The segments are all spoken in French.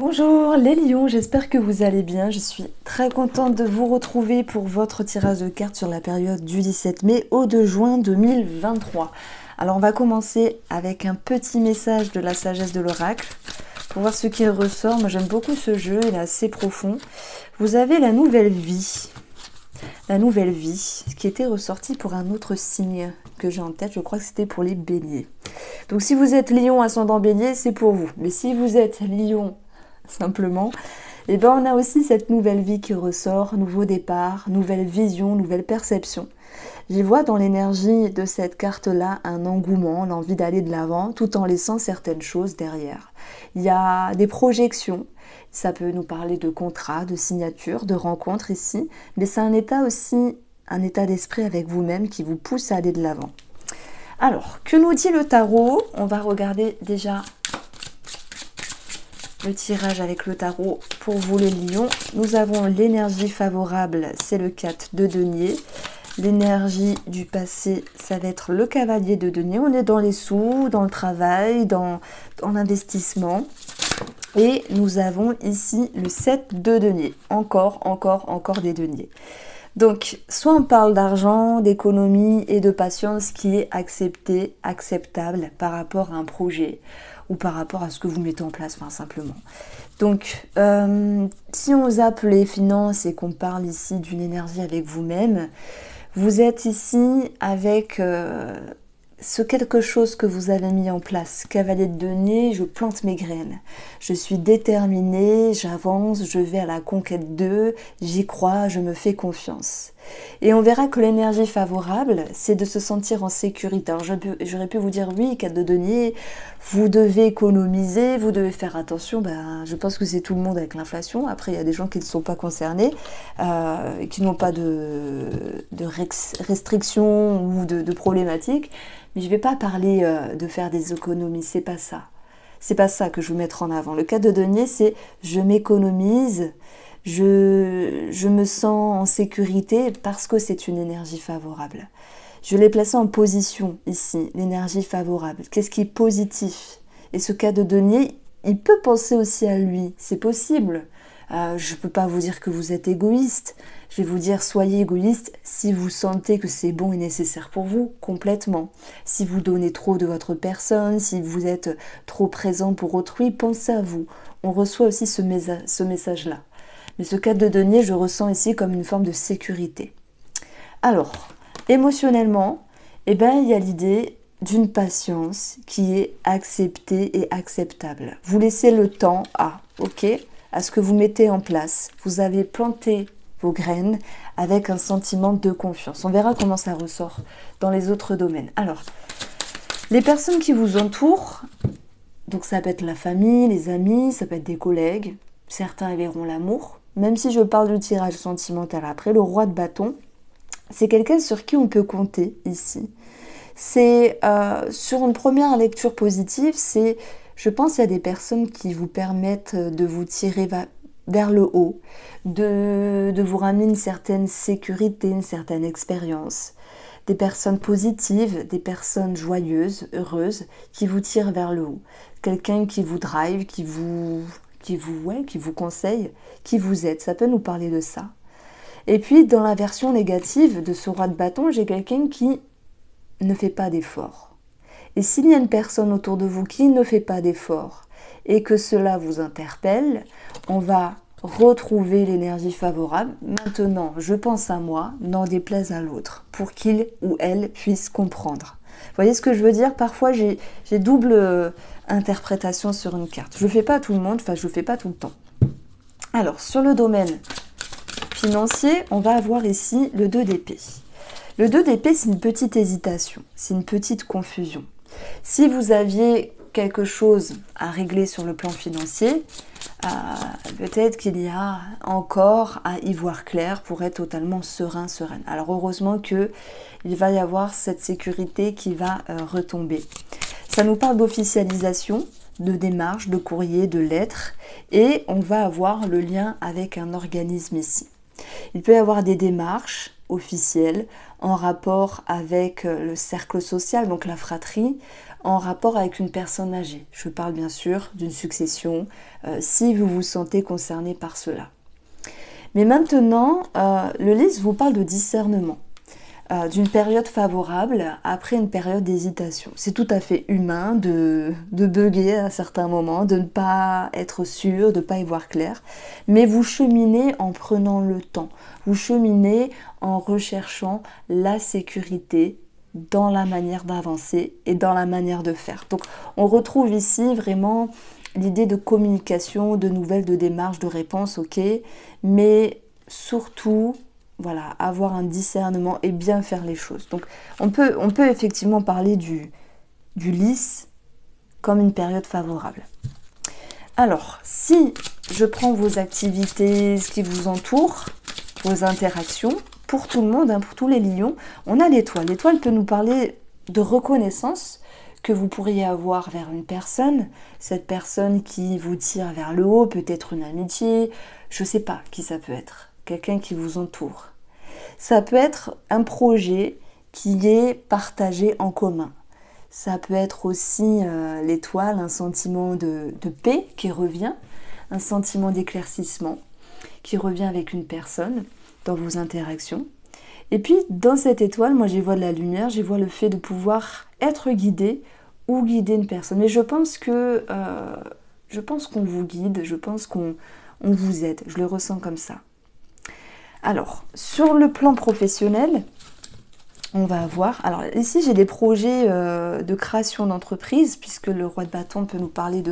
Bonjour les lions, j'espère que vous allez bien. Je suis très contente de vous retrouver pour votre tirage de cartes sur la période du 17 mai au 2 juin 2023. Alors on va commencer avec un petit message de la sagesse de l'oracle pour voir ce qu'il ressort. Moi j'aime beaucoup ce jeu, il est assez profond. Vous avez la nouvelle vie. La nouvelle vie qui était ressortie pour un autre signe que j'ai en tête, je crois que c'était pour les béliers. Donc si vous êtes lion ascendant bélier, c'est pour vous. Mais si vous êtes lion simplement, et ben on a aussi cette nouvelle vie qui ressort, nouveau départ, nouvelle vision, nouvelle perception. J'y vois dans l'énergie de cette carte-là un engouement, l'envie d'aller de l'avant, tout en laissant certaines choses derrière. Il y a des projections, ça peut nous parler de contrats, de signatures, de rencontres ici, mais c'est un état aussi, un état d'esprit avec vous-même qui vous pousse à aller de l'avant. Alors, que nous dit le tarot? On va regarder déjà le tirage avec le tarot pour vous les lions. Nous avons l'énergie favorable, c'est le 4 de denier. L'énergie du passé, ça va être le cavalier de denier. On est dans les sous, dans le travail, dans l'investissement. Et nous avons ici le 7 de denier. Encore des deniers. Donc, soit on parle d'argent, d'économie et de patience qui est accepté, acceptable par rapport à un projet ou par rapport à ce que vous mettez en place, enfin simplement. Donc, si on zappe les finances et qu'on parle ici d'une énergie avec vous-même, vous êtes ici avec ce quelque chose que vous avez mis en place. Cavalier de denier, je plante mes graines. Je suis déterminée, j'avance, je vais à la conquête d'eux, j'y crois, je me fais confiance. Et on verra que l'énergie favorable, c'est de se sentir en sécurité. Alors j'aurais pu vous dire, oui, 4 de denier, vous devez économiser, vous devez faire attention. Ben, je pense que c'est tout le monde avec l'inflation. Après, il y a des gens qui ne sont pas concernés, qui n'ont pas de restrictions ou de problématiques. Mais je ne vais pas parler de faire des économies, c'est pas ça. C'est pas ça que je veux mettre en avant. Le 4 de denier, c'est je m'économise, je me sens en sécurité parce que c'est une énergie favorable. Je l'ai placé en position ici, l'énergie favorable. Qu'est-ce qui est positif? Et ce 4 de denier, il peut penser aussi à lui, c'est possible. Je ne peux pas vous dire que vous êtes égoïste. Je vais vous dire, soyez égoïste si vous sentez que c'est bon et nécessaire pour vous, complètement. Si vous donnez trop de votre personne, si vous êtes trop présent pour autrui, pensez à vous. On reçoit aussi ce message-là. Mais ce 4 de denier, je ressens ici comme une forme de sécurité. Alors, émotionnellement, eh ben, il y a l'idée d'une patience qui est acceptée et acceptable. Vous laissez le temps à ce que vous mettez en place. Vous avez planté vos graines avec un sentiment de confiance. On verra comment ça ressort dans les autres domaines. Alors, les personnes qui vous entourent, donc ça peut être la famille, les amis, ça peut être des collègues, certains verront l'amour, même si je parle du tirage sentimental après, le roi de bâton, c'est quelqu'un sur qui on peut compter ici. C'est sur une première lecture positive, je pense qu'il y a des personnes qui vous permettent de vous tirer vers le haut, de vous ramener une certaine sécurité, une certaine expérience. Des personnes positives, des personnes joyeuses, heureuses, qui vous tirent vers le haut. Quelqu'un qui vous drive, qui vous conseille, qui vous aide. Ça peut nous parler de ça. Et puis, dans la version négative de ce roi de bâton, j'ai quelqu'un qui ne fait pas d'effort. Et s'il y a une personne autour de vous qui ne fait pas d'effort et que cela vous interpelle, on va retrouver l'énergie favorable. Maintenant, je pense à moi, n'en déplaise à l'autre, pour qu'il ou elle puisse comprendre. Vous voyez ce que je veux dire? Parfois, j'ai double interprétation sur une carte. Je ne le fais pas à tout le monde, enfin, je ne le fais pas tout le temps. Alors, sur le domaine financier, on va avoir ici le 2 d'épée. Le 2 d'épée, c'est une petite hésitation, c'est une petite confusion. Si vous aviez quelque chose à régler sur le plan financier, peut-être qu'il y a encore à y voir clair pour être totalement sereine. Alors heureusement qu'il va y avoir cette sécurité qui va retomber. Ça nous parle d'officialisation, de démarche, de courrier, de lettres, et on va avoir le lien avec un organisme ici. Il peut y avoir des démarches officielles en rapport avec le cercle social, donc la fratrie, en rapport avec une personne âgée. Je parle bien sûr d'une succession, si vous vous sentez concerné par cela. Mais maintenant, le lys vous parle de discernement, d'une période favorable après une période d'hésitation. C'est tout à fait humain de bugger à certains moments, de ne pas être sûr, de ne pas y voir clair, mais vous cheminez en prenant le temps, vous cheminez en recherchant la sécurité dans la manière d'avancer et dans la manière de faire. Donc on retrouve ici vraiment l'idée de communication, de nouvelles, de démarches, de réponses, ok, mais surtout, voilà, avoir un discernement et bien faire les choses. Donc on peut effectivement parler du lys comme une période favorable. Alors, si je prends vos activités, ce qui vous entoure, vos interactions, pour tout le monde, pour tous les lions, on a l'étoile. L'étoile peut nous parler de reconnaissance que vous pourriez avoir vers une personne, cette personne qui vous tire vers le haut, peut-être une amitié, je ne sais pas qui ça peut être, quelqu'un qui vous entoure. Ça peut être un projet qui est partagé en commun. Ça peut être aussi l'étoile, un sentiment de paix qui revient, un sentiment d'éclaircissement qui revient avec une personne dans vos interactions. Et puis, dans cette étoile, moi j'y vois de la lumière, j'y vois le fait de pouvoir être guidé ou guider une personne. Mais je pense qu'on vous guide, je pense qu'on vous aide, je le ressens comme ça. Alors, sur le plan professionnel, on va avoir... Alors ici, j'ai des projets de création d'entreprise, puisque le roi de bâton peut nous parler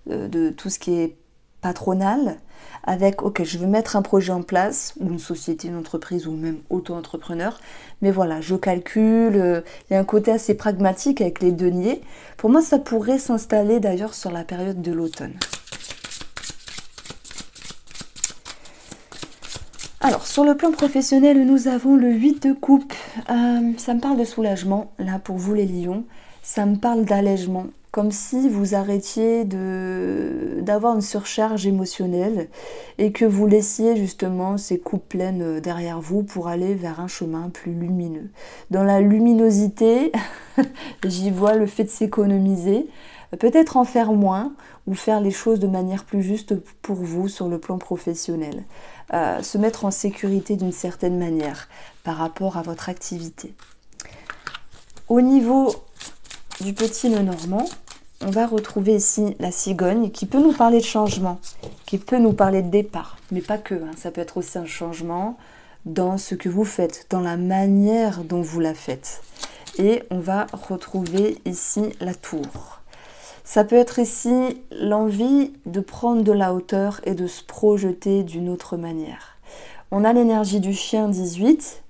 de tout ce qui est patronal, avec, ok, je veux mettre un projet en place, ou une société, une entreprise, ou même auto-entrepreneur, mais voilà, je calcule, il y a un côté assez pragmatique avec les deniers. Pour moi, ça pourrait s'installer d'ailleurs sur la période de l'automne. Alors, sur le plan professionnel, nous avons le 8 de coupe. Ça me parle de soulagement, là, pour vous les lions. Ça me parle d'allègement, comme si vous arrêtiez d'avoir une surcharge émotionnelle et que vous laissiez justement ces coupes pleines derrière vous pour aller vers un chemin plus lumineux. Dans la luminosité, j'y vois le fait de s'économiser, peut-être en faire moins ou faire les choses de manière plus juste pour vous sur le plan professionnel. Se mettre en sécurité d'une certaine manière par rapport à votre activité. Au niveau du petit Lenormand, on va retrouver ici la cigogne qui peut nous parler de changement, qui peut nous parler de départ, mais pas que, ça peut être aussi un changement dans ce que vous faites, dans la manière dont vous la faites. Et on va retrouver ici la tour. Ça peut être ici l'envie de prendre de la hauteur et de se projeter d'une autre manière. On a l'énergie du chien 18,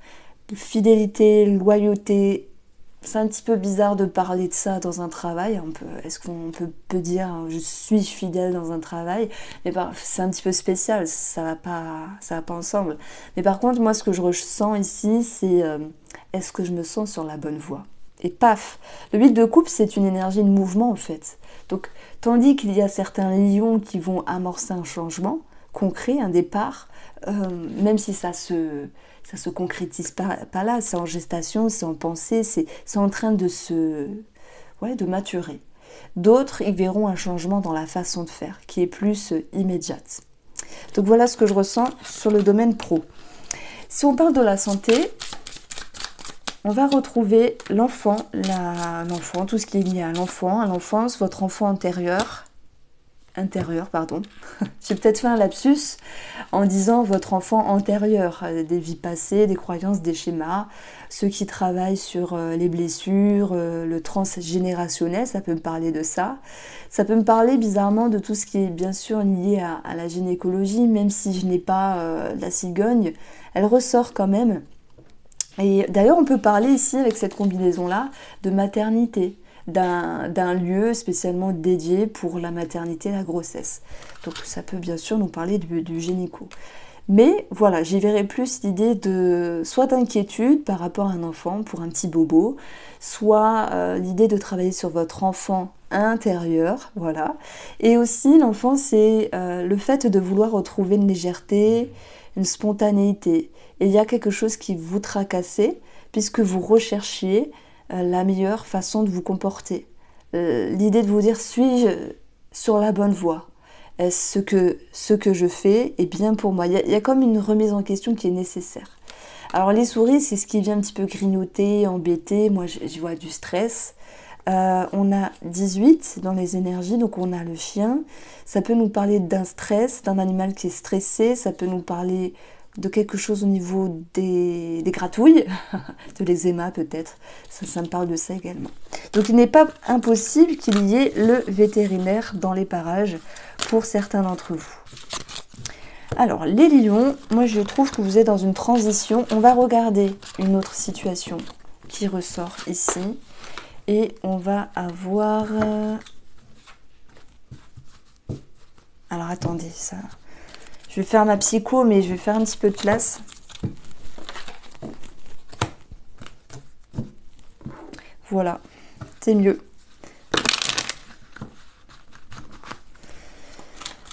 fidélité, loyauté. C'est un petit peu bizarre de parler de ça dans un travail. Est-ce qu'on peut dire je suis fidèle dans un travail? Mais c'est un petit peu spécial, ça va pas ensemble. Mais par contre, moi, ce que je ressens ici, c'est est-ce que je me sens sur la bonne voie? Et paf, le 8 de coupe, c'est une énergie de mouvement en fait. Donc, tandis qu'il y a certains lions qui vont amorcer un changement concret, un départ, même si ça se concrétise pas là, c'est en gestation, c'est en pensée, c'est en train de maturer. D'autres, ils verront un changement dans la façon de faire, qui est plus immédiate. Donc voilà ce que je ressens sur le domaine pro. Si on parle de la santé, on va retrouver l'enfant, tout ce qui est lié à l'enfant, à l'enfance, votre enfant intérieur, J'ai peut-être fait un lapsus en disant votre enfant antérieur, des vies passées, des croyances, des schémas, ceux qui travaillent sur les blessures, le transgénérationnel, ça peut me parler de ça. Ça peut me parler bizarrement de tout ce qui est bien sûr lié à la gynécologie, même si je n'ai pas la cigogne, elle ressort quand même. Et d'ailleurs, on peut parler ici, avec cette combinaison-là, de maternité, d'un lieu spécialement dédié pour la maternité et la grossesse. Donc ça peut bien sûr nous parler du gynéco. Mais voilà, j'y verrai plus l'idée de soit d'inquiétude par rapport à un enfant pour un petit bobo, soit l'idée de travailler sur votre enfant intérieur, voilà. Et aussi l'enfant, c'est le fait de vouloir retrouver une légèreté, une spontanéité. Et il y a quelque chose qui vous tracassait puisque vous recherchiez la meilleure façon de vous comporter, l'idée de vous dire, suis-je sur la bonne voie? Est-ce que ce que je fais est bien pour moi? Il y a comme une remise en question qui est nécessaire. Alors les souris, c'est ce qui vient un petit peu grignoter, embêter. Moi, je vois du stress. On a 18 dans les énergies, donc on a le chien. Ça peut nous parler d'un stress, d'un animal qui est stressé. Ça peut nous parler de quelque chose au niveau des gratouilles, de l'eczéma peut-être. Ça me parle de ça également. Donc il n'est pas impossible qu'il y ait le vétérinaire dans les parages pour certains d'entre vous. Alors, les lions, moi je trouve que vous êtes dans une transition. On va regarder une autre situation qui ressort ici. Et on va avoir... Alors, attendez, ça... Je vais faire ma psycho, mais je vais faire un petit peu de place. Voilà, c'est mieux.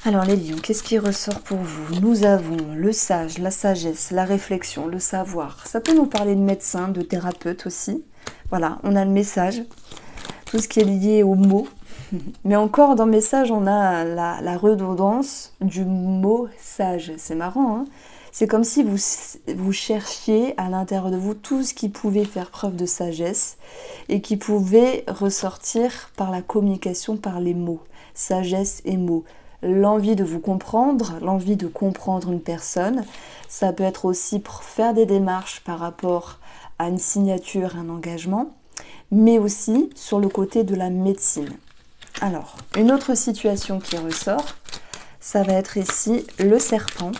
Alors les lions, qu'est-ce qui ressort pour vous? Nous avons le sage, la sagesse, la réflexion, le savoir. Ça peut nous parler de médecin, de thérapeute aussi. Voilà, on a le message, tout ce qui est lié aux mots. Mais encore dans message, on a la redondance du mot sage. C'est marrant, hein? C'est comme si vous cherchiez à l'intérieur de vous tout ce qui pouvait faire preuve de sagesse et qui pouvait ressortir par la communication, par les mots. Sagesse et mots. L'envie de vous comprendre, l'envie de comprendre une personne. Ça peut être aussi pour faire des démarches par rapport à une signature, un engagement, mais aussi sur le côté de la médecine. Alors, une autre situation qui ressort, ça va être ici le serpent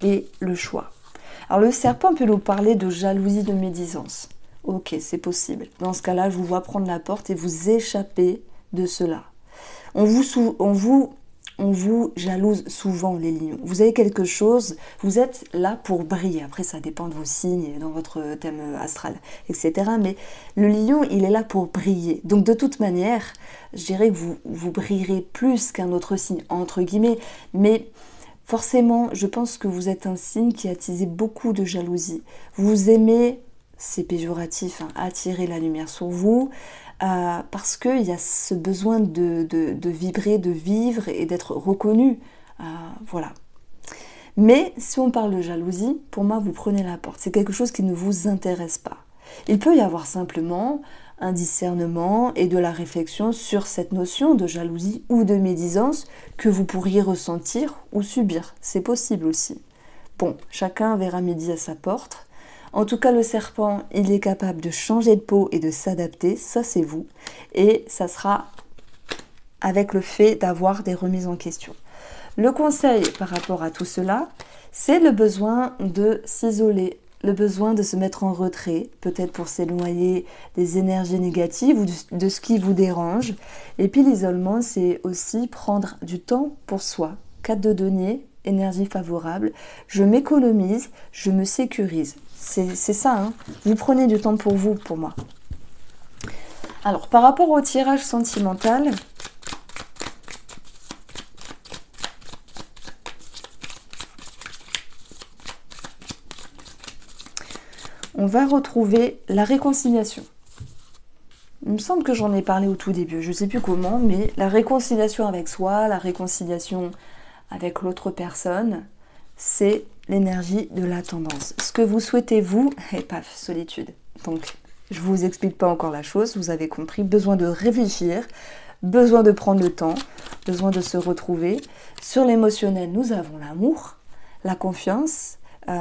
et le choix. Alors le serpent peut nous parler de jalousie, de médisance. Ok, c'est possible. Dans ce cas-là, je vous vois prendre la porte et vous échapper de cela. On vous jalouse souvent, les lions. Vous avez quelque chose, vous êtes là pour briller. Après, ça dépend de vos signes, dans votre thème astral, etc. Mais le lion, il est là pour briller. Donc, de toute manière, je dirais que vous brillerez plus qu'un autre signe, entre guillemets. Mais forcément, je pense que vous êtes un signe qui a attisé beaucoup de jalousie. Vous aimez, c'est péjoratif, hein, attirer la lumière sur vous, parce qu'il y a ce besoin de vibrer, de vivre et d'être reconnu. Voilà. Mais si on parle de jalousie, pour moi, vous prenez la porte. C'est quelque chose qui ne vous intéresse pas. Il peut y avoir simplement un discernement et de la réflexion sur cette notion de jalousie ou de médisance que vous pourriez ressentir ou subir. C'est possible aussi. Bon, chacun verra midi à sa porte. En tout cas, le serpent, il est capable de changer de peau et de s'adapter, ça c'est vous. Et ça sera avec le fait d'avoir des remises en question. Le conseil par rapport à tout cela, c'est le besoin de s'isoler, le besoin de se mettre en retrait, peut-être pour s'éloigner des énergies négatives ou de ce qui vous dérange. Et puis l'isolement, c'est aussi prendre du temps pour soi. 4 de denier, énergie favorable, je m'économise, je me sécurise. C'est ça, hein. Vous prenez du temps pour vous, pour moi. Alors, par rapport au tirage sentimental, on va retrouver la réconciliation. Il me semble que j'en ai parlé au tout début, je ne sais plus comment, mais la réconciliation avec soi, la réconciliation avec l'autre personne, c'est l'énergie de la tendance. Ce que vous souhaitez, vous, et paf, solitude. Donc, je ne vous explique pas encore la chose, vous avez compris, besoin de réfléchir, besoin de prendre le temps, besoin de se retrouver. Sur l'émotionnel, nous avons l'amour, la confiance,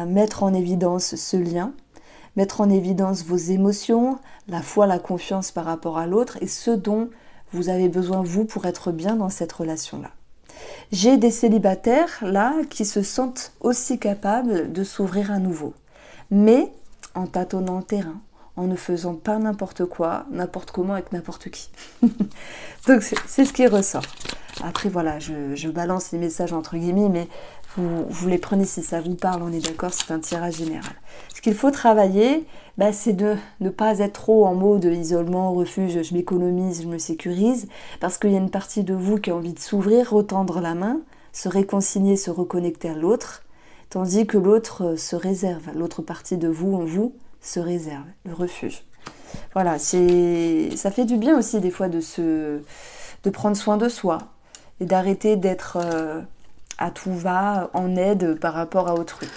mettre en évidence ce lien, mettre en évidence vos émotions, la foi, la confiance par rapport à l'autre et ce dont vous avez besoin, vous, pour être bien dans cette relation-là. J'ai des célibataires, là, qui se sentent aussi capables de s'ouvrir à nouveau. Mais en tâtonnant le terrain, en ne faisant pas n'importe quoi, n'importe comment, avec n'importe qui. Donc, c'est ce qui ressort. Après, voilà, je balance les messages entre guillemets, mais vous les prenez si ça vous parle, on est d'accord, c'est un tirage général. Ce qu'il faut travailler, c'est de ne pas être trop en mode isolement, refuge, je m'économise, je me sécurise, parce qu'il y a une partie de vous qui a envie de s'ouvrir, retendre la main, se réconcilier, se reconnecter à l'autre, tandis que l'autre se réserve, l'autre partie de vous, en vous, se réserve, le refuge. Voilà, ça fait du bien aussi des fois de prendre soin de soi et d'arrêter d'être à tout va en aide par rapport à autrui.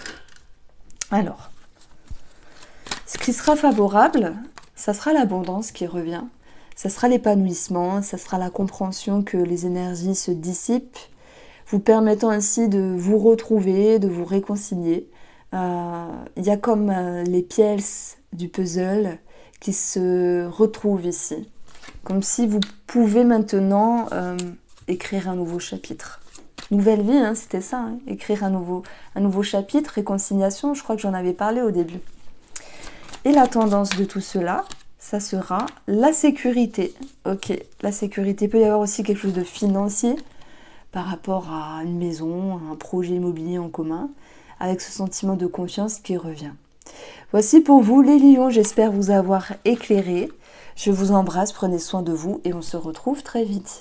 Alors, ce qui sera favorable, ça sera l'abondance qui revient, ça sera l'épanouissement, ça sera la compréhension que les énergies se dissipent, vous permettant ainsi de vous retrouver, de vous réconcilier. Il y a comme les pièces du puzzle qui se retrouvent ici, comme si vous pouvez maintenant écrire un nouveau chapitre. Nouvelle vie, hein, c'était ça, hein, écrire un nouveau chapitre, réconciliation, je crois que j'en avais parlé au début. Et la tendance de tout cela, ça sera la sécurité. Ok, la sécurité, il peut y avoir aussi quelque chose de financier par rapport à une maison, à un projet immobilier en commun, avec ce sentiment de confiance qui revient. Voici pour vous les lions, j'espère vous avoir éclairé. Je vous embrasse, prenez soin de vous et on se retrouve très vite.